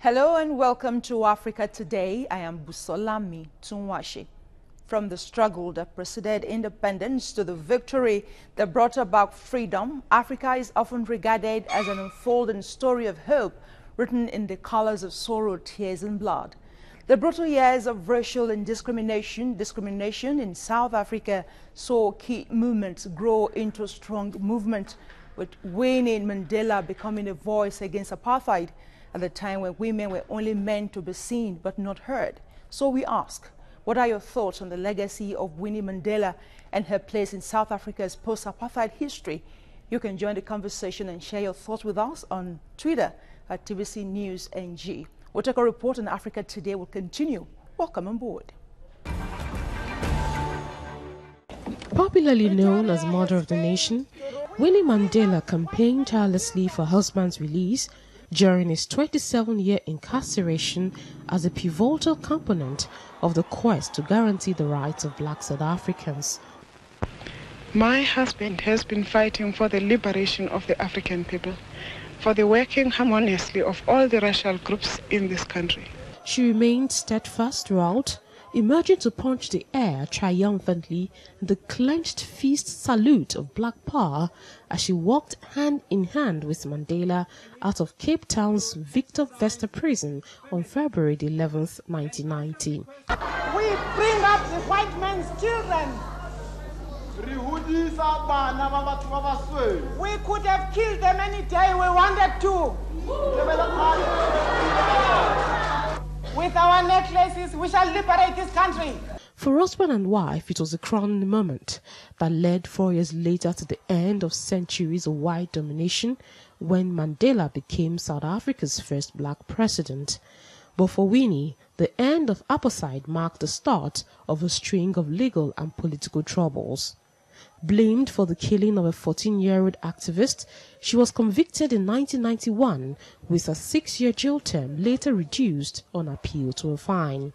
Hello and welcome to Africa Today. I am Busolami Tunwashi. From the struggle that preceded independence to the victory that brought about freedom, Africa is often regarded as an unfolding story of hope written in the colors of sorrow, tears and blood. The brutal years of racial and discrimination in South Africa saw key movements grow into a strong movement, with Winnie Mandela becoming a voice against apartheid at the time when women were only meant to be seen but not heard. So we ask, what are your thoughts on the legacy of Winnie Mandela and her place in South Africa's post-apartheid history? You can join the conversation and share your thoughts with us on Twitter at TVC News NG. We'll take a report on Africa Today will continue. Welcome on board. Popularly known as Mother of the Nation, Winnie Mandela campaigned tirelessly for her husband's release during his 27-year incarceration as a pivotal component of the quest to guarantee the rights of black South Africans. My husband has been fighting for the liberation of the African people, for the working harmoniously of all the racial groups in this country. She remained steadfast throughout, emerging to punch the air triumphantly in the clenched fist salute of black power as she walked hand in hand with Mandela out of Cape Town's Victor Verster prison on February 11th, 1990. We bring up the white man's children. We could have killed them any day we wanted to. With our necklaces, we shall liberate this country. For husband and wife, it was a crowning moment that led 4 years later to the end of centuries of white domination when Mandela became South Africa's first black president. But for Winnie, the end of apartheid marked the start of a string of legal and political troubles. Blamed for the killing of a 14-year-old activist, she was convicted in 1991 with a 6-year jail term later reduced on appeal to a fine.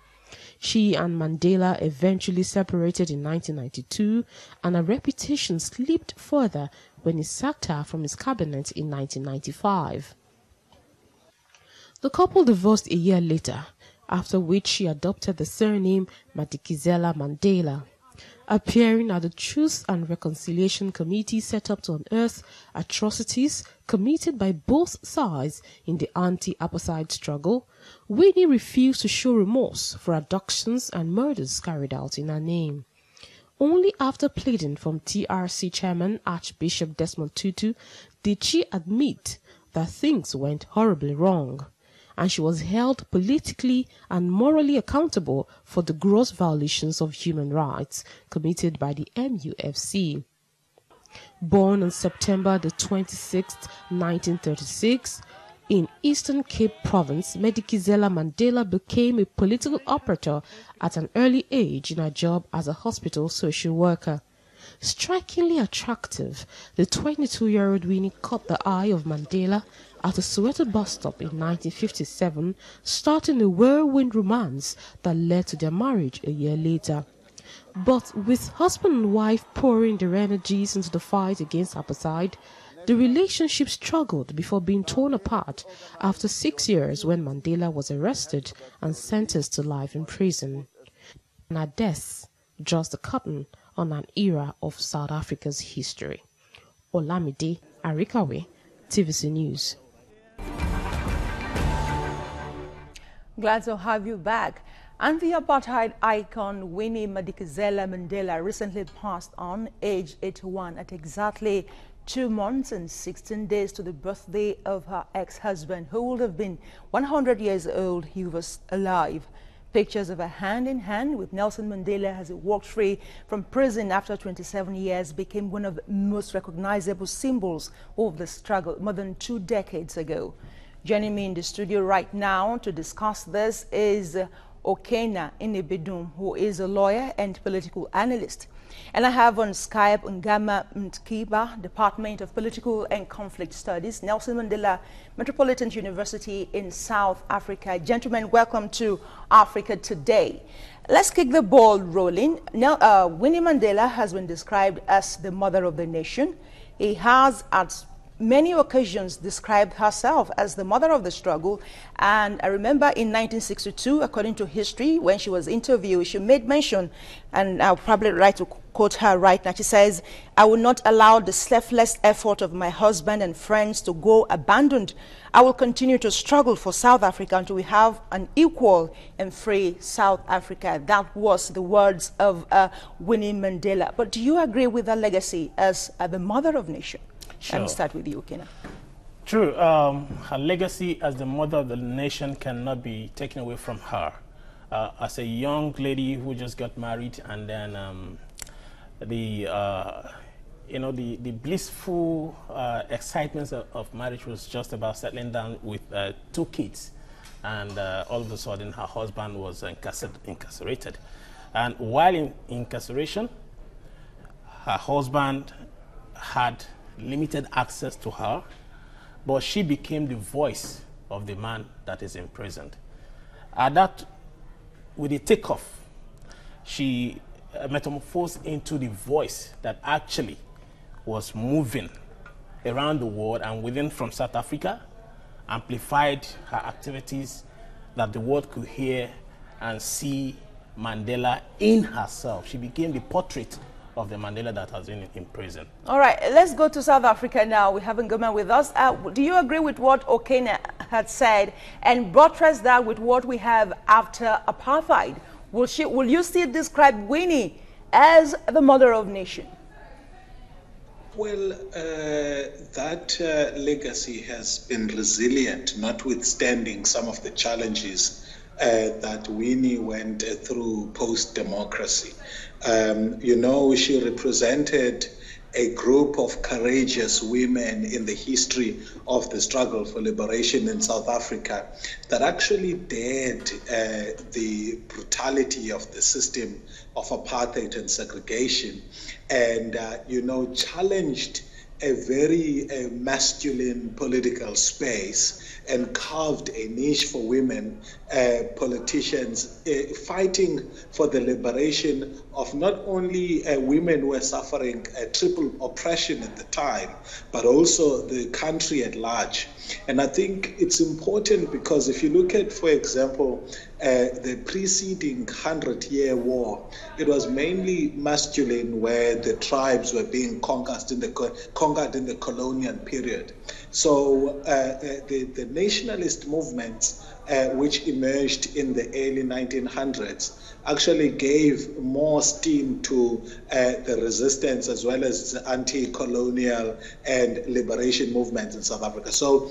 She and Mandela eventually separated in 1992, and her reputation slipped further when he sacked her from his cabinet in 1995. The couple divorced a year later, after which she adopted the surname Madikizela Mandela. Appearing at the Truth and Reconciliation Committee set up to unearth atrocities committed by both sides in the anti-apartheid struggle, Winnie refused to show remorse for abductions and murders carried out in her name. Only after pleading from TRC chairman Archbishop Desmond Tutu did she admit that things went horribly wrong, and she was held politically and morally accountable for the gross violations of human rights committed by the MUFC. Born on September the 26th, 1936, in Eastern Cape Province, Madikizela Mandela became a political operator at an early age in her job as a hospital social worker. Strikingly attractive, the 22-year-old Winnie caught the eye of Mandela at a Soweto bus stop in 1957, starting a whirlwind romance that led to their marriage a year later. But with husband and wife pouring their energies into the fight against apartheid, the relationship struggled before being torn apart after 6 years when Mandela was arrested and sentenced to life in prison. And her death draws the curtain on an era of South Africa's history. Olamide Arikawe, TVC News. Glad to have you back. Anti-apartheid icon Winnie Madikizela Mandela recently passed on, aged 81, at exactly 2 months and 16 days to the birthday of her ex-husband, who would have been 100 years old if he was alive. Pictures of her hand in hand with Nelson Mandela as he walked free from prison after 27 years became one of the most recognizable symbols of the struggle more than 2 decades ago. Joining me in the studio right now to discuss this is Okena Inebidum, who is a lawyer and political analyst. And I have on Skype Ngama Mtkiba, Department of Political and Conflict Studies, Nelson Mandela Metropolitan University in South Africa. Gentlemen, welcome to Africa Today. Let's kick the ball rolling. Now, Winnie Mandela has been described as the mother of the nation. He has, at many occasions described herself as the mother of the struggle. And I remember in 1962, according to history, when she was interviewed, she made mention, and I'll probably like to quote her right now. She says, "I will not allow the selfless effort of my husband and friends to go abandoned. I will continue to struggle for South Africa until we have an equal and free South Africa." That was the words of Winnie Mandela. But do you agree with her legacy as the mother of nation? Sure. Let me start with you, Kena. True. Her legacy as the mother of the nation cannot be taken away from her. As a young lady who just got married, and then the blissful excitement of marriage was just about settling down with 2 kids, and all of a sudden her husband was incarcerated. And while in incarceration, her husband had limited access to her, but she became the voice of the man that is imprisoned. With the takeoff, she metamorphosed into the voice that actually was moving around the world and within from South Africa, amplified her activities that the world could hear and see Mandela in herself. She became the portrait of the Mandela that has been in prison. All right, let's go to South Africa now. We have Ngoma with us. Do you agree with what Okena had said and buttress that with what we have after apartheid? Will you still describe Winnie as the mother of nation? Well, that legacy has been resilient, notwithstanding some of the challenges that Winnie went through post-democracy. She represented a group of courageous women in the history of the struggle for liberation in South Africa that actually dared the brutality of the system of apartheid and segregation, and challenged a very masculine political space and carved a niche for women politicians fighting for the liberation of not only women who were suffering a triple oppression at the time, but also the country at large. And I think it's important because if you look at, for example, the preceding 100-year war, it was mainly masculine, where the tribes were being conquered in the colonial period. So the nationalist movements which emerged in the early 1900s actually gave more steam to the resistance as well as the anti-colonial and liberation movements in South Africa. So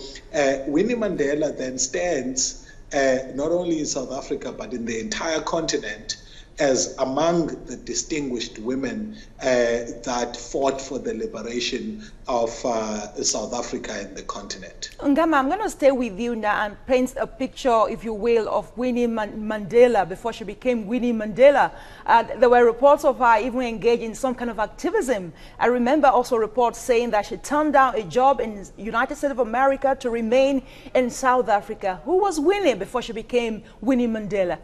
Winnie Mandela then stands not only in South Africa but in the entire continent as among the distinguished women that fought for the liberation of South Africa and the continent. Ngama, I'm going to stay with you now and paint a picture, if you will, of Winnie Mandela before she became Winnie Mandela. There were reports of her even engaged in some kind of activism. I remember also reports saying that she turned down a job in the United States of America to remain in South Africa. Who was Winnie before she became Winnie Mandela?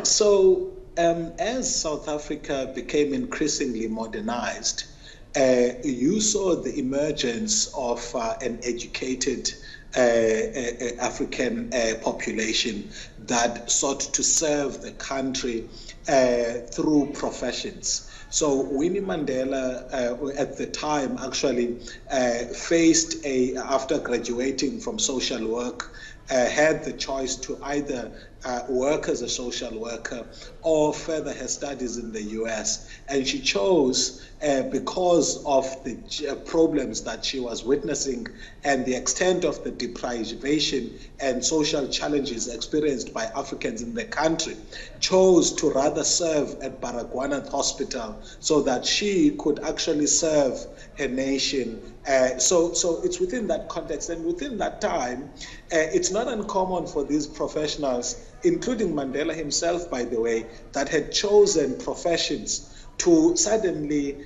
So as South Africa became increasingly modernized, you saw the emergence of an educated African population that sought to serve the country through professions. So Winnie Mandela at the time actually faced after graduating from social work, had the choice to either work as a social worker or further her studies in the US. And she chose, because of the problems that she was witnessing and the extent of the deprivation and social challenges experienced by Africans in the country, chose to rather serve at Baragwanath Hospital so that she could actually serve her nation. So it's within that context, and within that time, it's not uncommon for these professionals, including Mandela himself, by the way, that had chosen professions to suddenly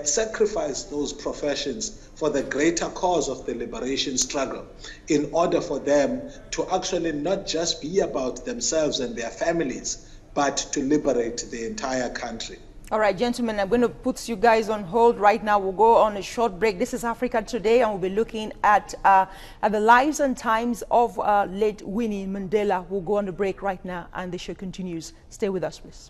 sacrifice those professions for the greater cause of the liberation struggle, in order for them to actually not just be about themselves and their families, but to liberate the entire country. All right, gentlemen, I'm going to put you guys on hold right now. We'll go on a short break. This is Africa Today, and we'll be looking at the lives and times of late Winnie Mandela. We'll go on the break right now, and the show continues. Stay with us, please.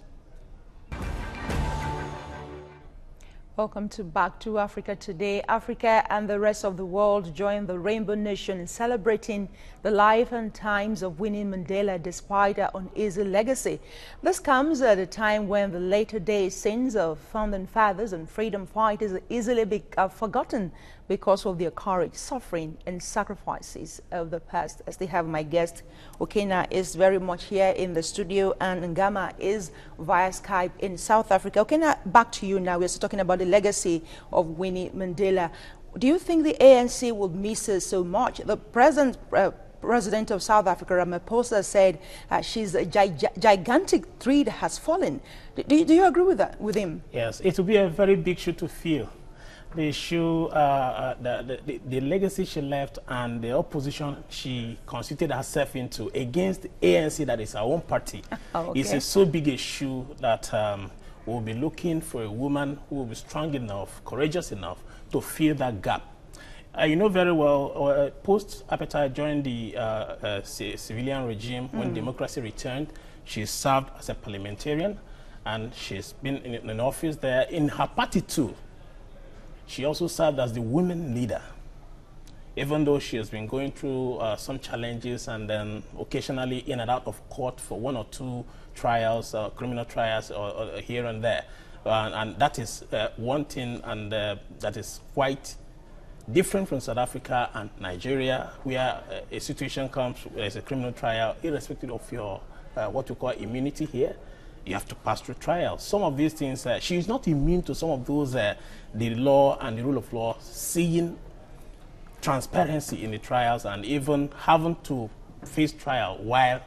Welcome back to Africa Today. Africa and the rest of the world join the Rainbow Nation in celebrating the life and times of Winnie Mandela despite her uneasy legacy. This comes at a time when the later day sins of founding fathers and freedom fighters are easily forgotten because of their courage, suffering, and sacrifices of the past. I still have my guest, Okena, is very much here in the studio, and Ngama is via Skype in South Africa. Okena, back to you now. We're still talking about the legacy of Winnie Mandela. Do you think the ANC will miss her so much? The President of South Africa, Ramaphosa, said she's a gigantic tree that has fallen. Do you agree with that, with him? Yes, it will be a very big shoe to fill. The shoe, the legacy she left and the opposition she constituted herself into against the ANC, that is our own party, is so big a shoe that we'll be looking for a woman who will be strong enough, courageous enough to fill that gap. You know very well, post-apartheid during the civilian regime, when democracy returned, she served as a parliamentarian, and she's been in office there. In her party too, she also served as the women leader, even though she has been going through some challenges and then occasionally in and out of court for one or two trials, criminal trials or here and there. And that is one thing, and that is quite different from South Africa and Nigeria, where a situation comes as a criminal trial, irrespective of your what we call immunity here. You have to pass through trials. Some of these things, she is not immune to some of those, the law and the rule of law, seeing transparency in the trials and even having to face trial while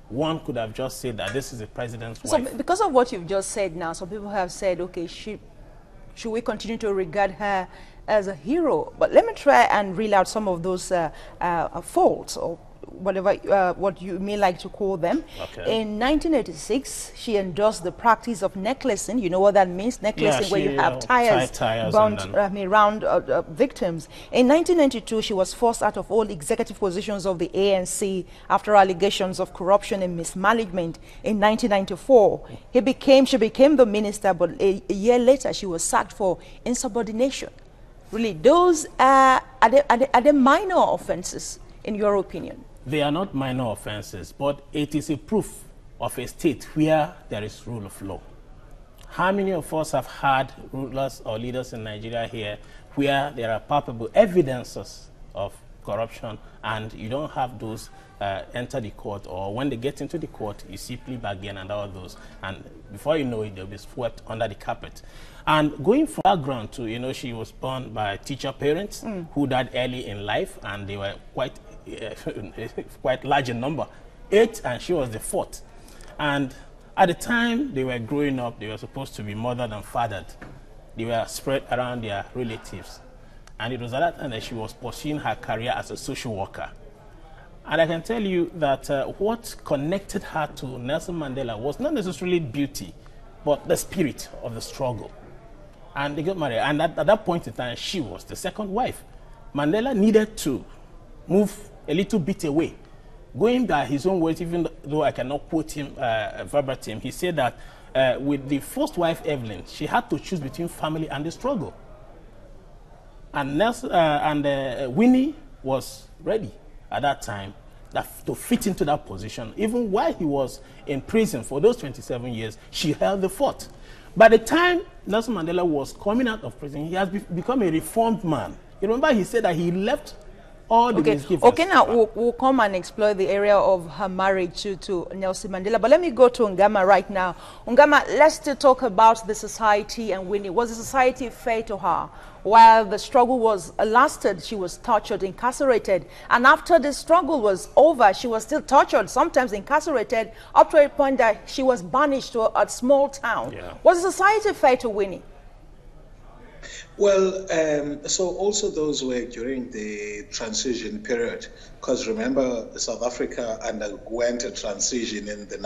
one could have just said that this is the president's wife. So because of what you've just said now, some people have said, okay, should we continue to regard her as a hero? But let me try and reel out some of those faults or whatever what you may like to call them. Okay. In 1986, she endorsed the practice of necklacing. You know what that means? Necklacing, where you have tires bound around victims. In 1992, she was forced out of all executive positions of the ANC after allegations of corruption and mismanagement. In 1994, she became the minister, but a year later, she was sacked for insubordination. Really, those are they minor offenses, in your opinion? They are not minor offenses, but it is a proof of a state where there is rule of law. How many of us have had rulers or leaders in Nigeria here where there are palpable evidences of corruption and you don't have those enter the court, or when they get into the court, you see plea bargain and all those, and before you know it, they'll be swept under the carpet. And going from background to, you know, she was born by teacher parents who died early in life, and they were quite large in number, 8, and she was the 4th. And at the time they were growing up, they were supposed to be mothered and fathered. They were spread around their relatives. And it was at that time that she was pursuing her career as a social worker. And I can tell you that what connected her to Nelson Mandela was not necessarily beauty, but the spirit of the struggle. And they got married. And at that point in time, she was the second wife. Mandela needed to move a little bit away. Going by his own words, even though I cannot quote him verbatim, he said that with the first wife, Evelyn, she had to choose between family and the struggle. And Winnie was ready at that time to fit into that position. Even while he was in prison for those 27 years, she held the fort. By the time Nelson Mandela was coming out of prison, he has become a reformed man. You remember he said that he left all the misgivings. Okay, now we'll come and explore the area of her marriage to Nelson Mandela. But let me go to Ngama right now. Ngama, let's still talk about the society and Winnie. Was the society fair to her? While the struggle was lasted, she was tortured, incarcerated. And after the struggle was over, she was still tortured, sometimes incarcerated, up to a point that she was banished to a small town. Yeah. Was the society fair to Winnie? Well, so also those were during the transition period, because remember, South Africa underwent a transition in the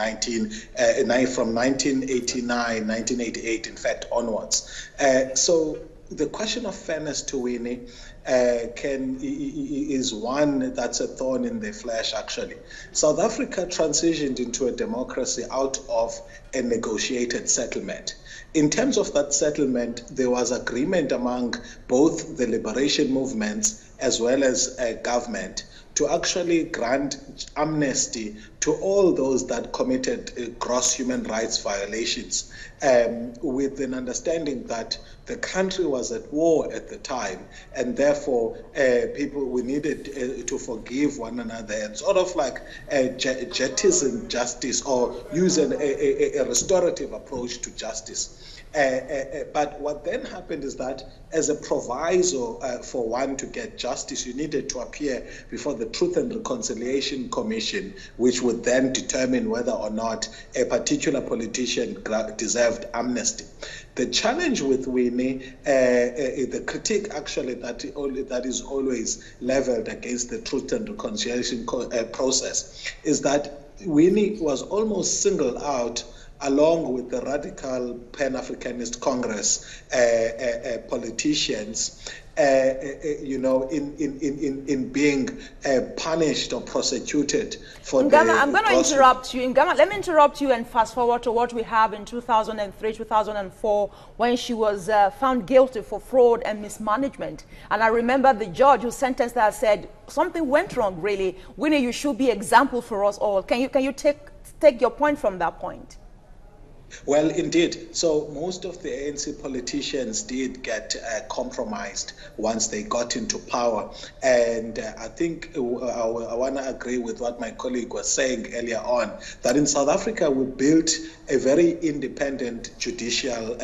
from 1989, 1988, in fact, onwards. So the question of fairness to Winnie is one that's a thorn in the flesh, actually. South Africa transitioned into a democracy out of a negotiated settlement. In terms of that settlement, there was agreement among both the liberation movements as well as government to actually grant amnesty to all those that committed gross human rights violations, with an understanding that the country was at war at the time, and therefore we needed to forgive one another and sort of like jettison justice, or use a restorative approach to justice. But what then happened is that as a proviso for one to get justice, you needed to appear before the Truth and Reconciliation Commission, which would then determine whether or not a particular politician deserved amnesty. The challenge with Winnie, the critique actually that is always leveled against the Truth and Reconciliation process, is that Winnie was almost singled out along with the radical Pan-Africanist Congress politicians, in being punished or prosecuted for Ngama, I'm going to interrupt you. Ngama, let me interrupt you and fast forward to what we have in 2003, 2004, when she was found guilty for fraud and mismanagement. And I remember the judge who sentenced her said, something went wrong, really. Winnie, you should be example for us all. Can you take your point from that point? Well, indeed. So most of the ANC politicians did get compromised once they got into power. And I think I want to agree with what my colleague was saying earlier on, that in South Africa we built a very independent judicial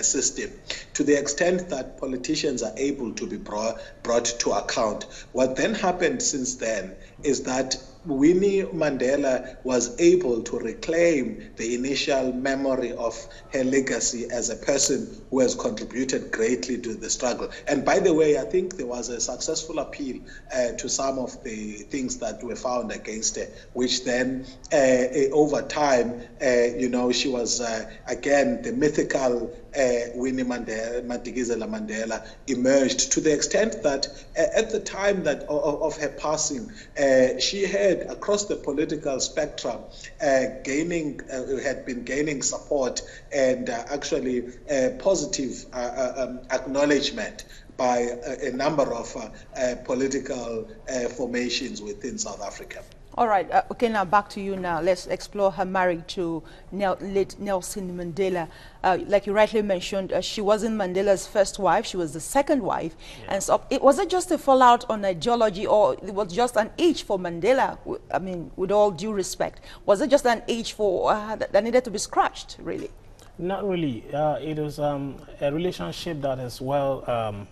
system, to the extent that politicians are able to be brought to account. What then happened since then is that Winnie Mandela was able to reclaim the initial memory of her legacy as a person who has contributed greatly to the struggle. And by the way, I think there was a successful appeal to some of the things that were found against her, which then over time, she was again the mythical Winnie Mandela Mandela emerged, to the extent that at the time of her passing, she had across the political spectrum had been gaining support and actually positive acknowledgement by a number of political formations within South Africa. All right. Okay, now back to you now. Let's explore her marriage to late Nelson Mandela. Like you rightly mentioned, she wasn't Mandela's first wife. She was the second wife. Yeah. And so, was it just a fallout on ideology, or it was just an age for Mandela? I mean, with all due respect, was it just an age for that needed to be scratched, really? Not really. It was a relationship that is well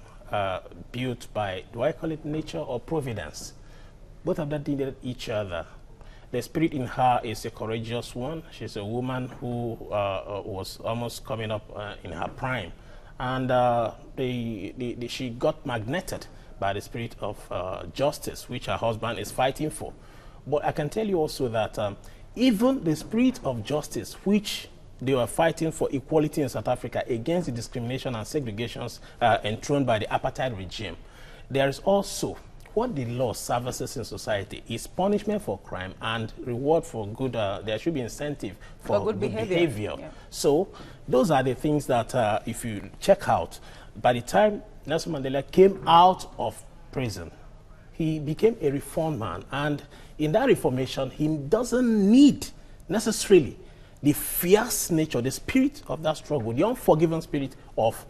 built by, do I call it nature or providence? Both of them needed each other. The spirit in her is a courageous one. She's a woman who was almost coming up in her prime. And she got magneted by the spirit of justice, which her husband is fighting for. But I can tell you also that even the spirit of justice, which they were fighting for equality in South Africa against the discrimination and segregations enthroned by the apartheid regime, there is also what the law services in society is punishment for crime and reward for good. There should be incentive for good behavior. Yeah. So those are the things that if you check out, by the time Nelson Mandela came out of prison, he became a reformed man. And in that reformation, he doesn't need necessarily the fierce nature, the spirit of that struggle, the unforgiving spirit of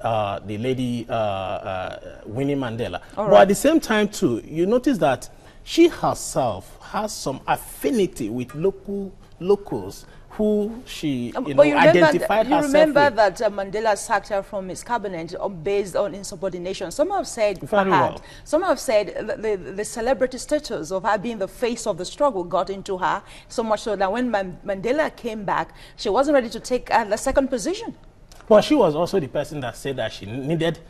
the lady Winnie Mandela. But at the same time too, you notice that she herself has some affinity with locals who she identified herself with. You remember that Mandela sacked her from his cabinet based on insubordination. Some have said the celebrity status of her being the face of the struggle got into her, so much so that when Mandela came back, she wasn't ready to take the second position. But she was also the person that said that she needed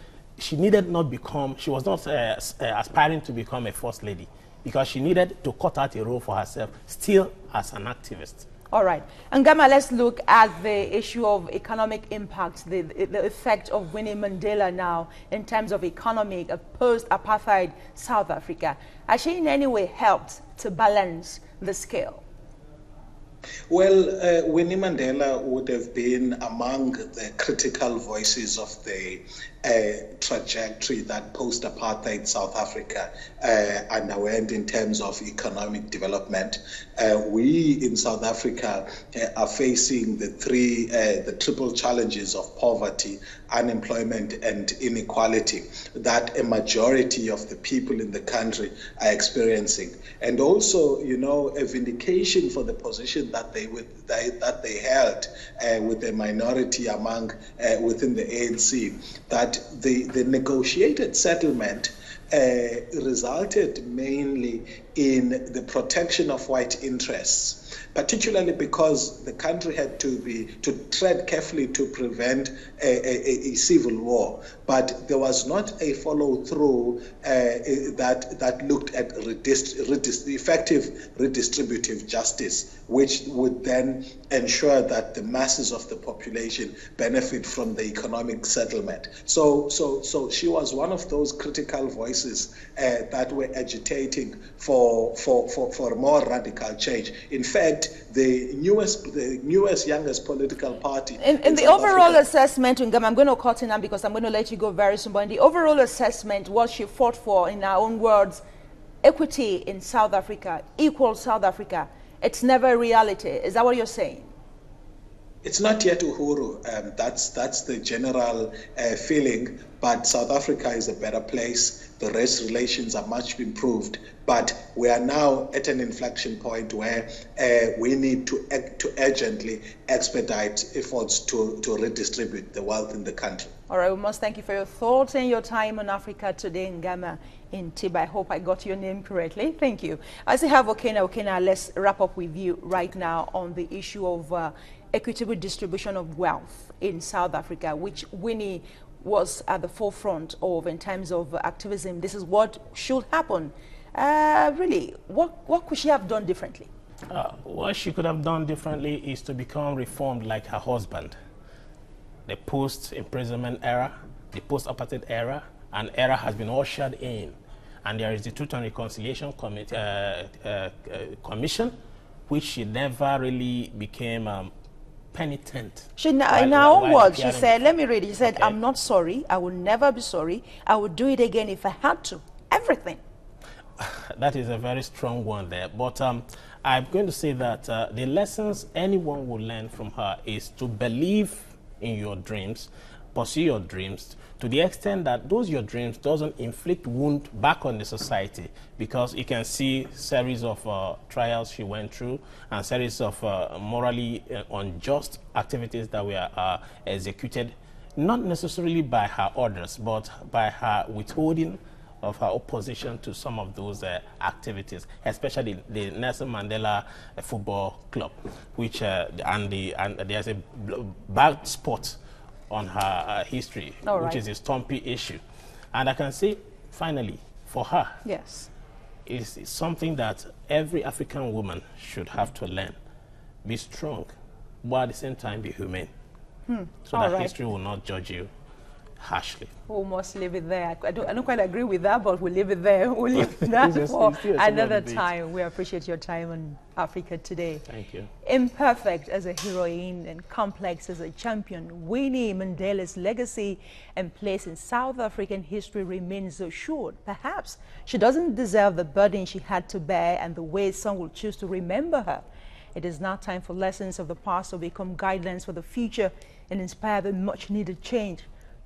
not become, she was not aspiring to become a first lady, because she needed to cut out a role for herself, still as an activist. All right. And Gama, let's look at the issue of economic impact, the effect of Winnie Mandela now in terms of economic, a post-apartheid South Africa. Has she in any way helped to balance the scale? Well, Winnie Mandela would have been among the critical voices of the trajectory that post-apartheid South Africa underwent in terms of economic development. We in South Africa are facing the triple challenges of poverty, unemployment, and inequality that a majority of the people in the country are experiencing. And also, you know, a vindication for the position that they held with a minority within the ANC, that the negotiated settlement resulted mainly in the protection of white interests, particularly because the country had to tread carefully to prevent a civil war. But there was not a follow-through that looked at effective redistributive justice, which would then ensure that the masses of the population benefit from the economic settlement. So she was one of those critical voices that were agitating for more radical change. In fact, the newest, youngest political party in the overall assessment, I'm going to cut in now because I'm going to let you go very soon, but in the overall assessment, what she fought for, in her own words, equity in South Africa, equal South Africa, it's never a reality. Is that what you're saying? It's not yet Uhuru. That's the general feeling. But South Africa is a better place. The race relations are much improved. But we are now at an inflection point where we need to urgently expedite efforts to redistribute the wealth in the country. All right, we must thank you for your thoughts and your time on Africa Today in Ghana. In Tiba. I hope I got your name correctly. Thank you. I still have Okena, let's wrap up with you right now on the issue of equitable distribution of wealth in South Africa, which Winnie was at the forefront of in terms of activism. This is what should happen. Really, what could she have done differently? What she could have done differently is to become reformed like her husband. The post-imprisonment era, the post-apartheid era, an era has been ushered in. And there is the Truth and Reconciliation Commission, which she never really became penitent. In her own words, she said, let me read it. She said, okay, I'm not sorry. I will never be sorry. I would do it again if I had to. Everything. That is a very strong one there. But I'm going to say that the lessons anyone will learn from her is to believe in your dreams, pursue your dreams, to the extent that your dreams doesn't inflict wound back on the society, because you can see series of trials she went through and series of morally unjust activities that were executed, not necessarily by her orders, but by her withholding of her opposition to some of those activities, especially the Nelson Mandela Football Club, which and there's a bad spot on her history, which is a stumpy issue. And I can say, finally, for her, yes, it's something that every African woman should have to learn. Be strong, but at the same time be humane, so that history will not judge you harshly. We must leave it there. I don't quite agree with that, but we'll leave it there. We'll leave that for another time. We appreciate your time on Africa Today. Thank you. Imperfect as a heroine and complex as a champion, Winnie Mandela's legacy and place in South African history remains assured. Perhaps she doesn't deserve the burden she had to bear and the way some will choose to remember her. It is now time for lessons of the past to become guidelines for the future and inspire the much-needed change,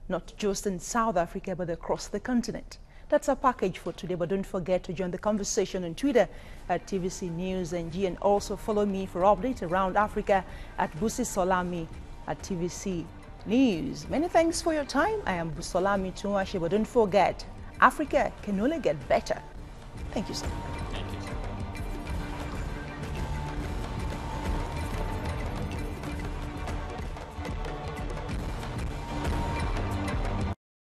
not just in South Africa, but across the continent. That's our package for today, but don't forget to join the conversation on Twitter at TVC News NG, and also follow me for updates around Africa at Busi Solami at TVC News. Many thanks for your time. I am Busolami Tunwashe, but don't forget, Africa can only get better. Thank you so much.